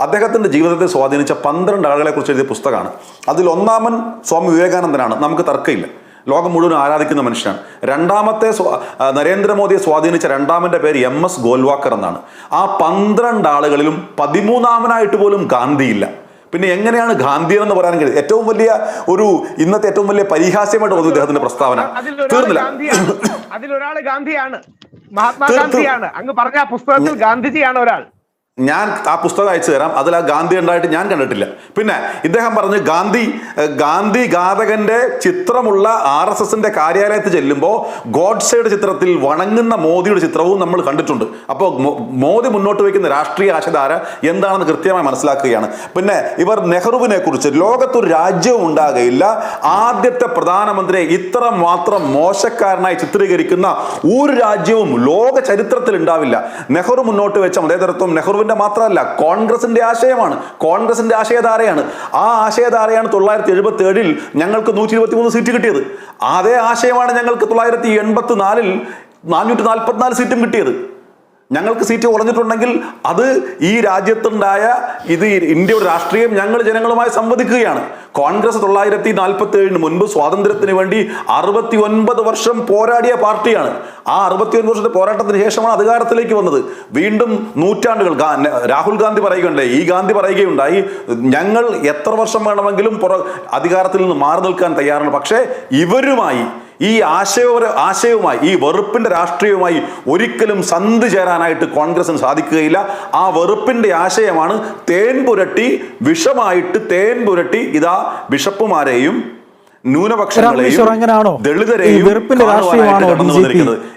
അദ്ദേഹത്തിൻ്റെ ജീവിതത്തെ സ്വാധീനിച്ച 12 ആളുകളെ കുറിച്ച് എഴുതിയ പുസ്തകമാണ്. അതിൽ ഒന്നാമൻ സ്വാമി വിവേകാനന്ദനാണ്, നമുക്ക് തർക്കമില്ല, ലോകം മുഴുവൻ ആരാധിക്കുന്ന മനുഷ്യനാണ്. രണ്ടാമത്തെ നരേന്ദ്രമോദിയെ സ്വാധീനിച്ച രണ്ടാമൻ്റെ പേര് MS ഗോൽവാക്കർ എന്നാണ്. ആ 12 ആളുകളിലും 13ാമനായിട്ട് പോലും ഗാന്ധിയില്ല. പിന്നെ എങ്ങനെയാണ് ഗാന്ധി എന്ന് പറയാൻ കഴിയും? ഏറ്റവും വലിയ ഇന്നത്തെ ഏറ്റവും വലിയ പരിഹാസ്യമായിട്ട് തോന്നുന്നു ഇദ്ദേഹത്തിന്റെ പ്രസ്താവന. തീർന്നില്ല, അതിലൊരാള് ഗാന്ധിയാണ്, മഹാത്മാഗാന്ധിയാണ്. അങ്ങ് പറഞ്ഞ ആ പുസ്തകത്തിൽ ഗാന്ധിജിയാണ് ഒരാൾ. ഞാൻ ആ പുസ്തകം അയച്ചു തരാം. അതിൽ ആ ഗാന്ധി ഉണ്ടായിട്ട് ഞാൻ കണ്ടിട്ടില്ല. പിന്നെ ഇദ്ദേഹം പറഞ്ഞു ഗാന്ധി ഘാതകന്റെ ചിത്രമുള്ള RSSന്റെ കാര്യാലയത്തിൽ ചെല്ലുമ്പോൾ ഗോഡ്സെയുടെ ചിത്രത്തിൽ വണങ്ങുന്ന മോദിയുടെ ചിത്രവും നമ്മൾ കണ്ടിട്ടുണ്ട്. അപ്പോൾ മോദി മുന്നോട്ട് വയ്ക്കുന്ന രാഷ്ട്രീയ ആശയധാര എന്താണെന്ന് കൃത്യമായി മനസ്സിലാക്കുകയാണ്. പിന്നെ ഇവർ നെഹ്റുവിനെ കുറിച്ച് ലോകത്തൊരു രാജ്യവും ഉണ്ടാകുകയില്ല, ആദ്യത്തെ പ്രധാനമന്ത്രിയെ ഇത്ര മാത്രം മോശക്കാരനായി ചിത്രീകരിക്കുന്ന ഒരു രാജ്യവും ലോക ചരിത്രത്തിൽ ഉണ്ടാവില്ല. നെഹ്റു മുന്നോട്ട് വെച്ച മതേതരത്വം നെഹ്റുവിന്റെ മാത്രമല്ല, കോൺഗ്രസിന്റെ ആശയമാണ്, കോൺഗ്രസിന്റെ ആശയധാരയാണ്. ആ ആശയധാരയാണ് 1977 ഞങ്ങൾക്ക് 123 സീറ്റ് കിട്ടിയത്. അതേ ആശയമാണ് ഞങ്ങൾക്ക് 1984 444 സീറ്റും കിട്ടിയത്. ഞങ്ങൾക്ക് സീറ്റ് കുറഞ്ഞിട്ടുണ്ടെങ്കിൽ അത് ഈ രാജ്യത്തുണ്ടായ ഇന്ത്യയുടെ രാഷ്ട്രീയം ഞങ്ങൾ ജനങ്ങളുമായി സംവദിക്കുകയാണ്. കോൺഗ്രസ് 1947 മുൻപ് സ്വാതന്ത്ര്യത്തിന് വേണ്ടി 69 വർഷം പോരാടിയ പാർട്ടിയാണ്. ആ 69 വർഷത്തെ പോരാട്ടത്തിന് ശേഷമാണ് അധികാരത്തിലേക്ക് വന്നത്. വീണ്ടും നൂറ്റാണ്ടുകൾ രാഹുൽ ഗാന്ധി പറയുകയുണ്ടായി, ഈ ഗാന്ധി പറയുകയുണ്ടായി, ഞങ്ങൾ എത്ര വർഷം വേണമെങ്കിലും അധികാരത്തിൽ നിന്ന് മാറി നിൽക്കാൻ തയ്യാറാണ്. പക്ഷേ ഇവരുമായി ഈ ആശയവുമായി ഈ വെറുപ്പിന്റെ രാഷ്ട്രീയവുമായി ഒരിക്കലും സന്ധി ചേരാനായിട്ട് കോൺഗ്രസിന് സാധിക്കുകയില്ല. ആ വെറുപ്പിന്റെ ആശയമാണ് തേൻ പുരട്ടി വിഷമായിട്ട് തേൻ പുരട്ടി ഇതാ ബിഷപ്പുമാരെയും ന്യൂനപക്ഷങ്ങളെയും ദളിതരെയും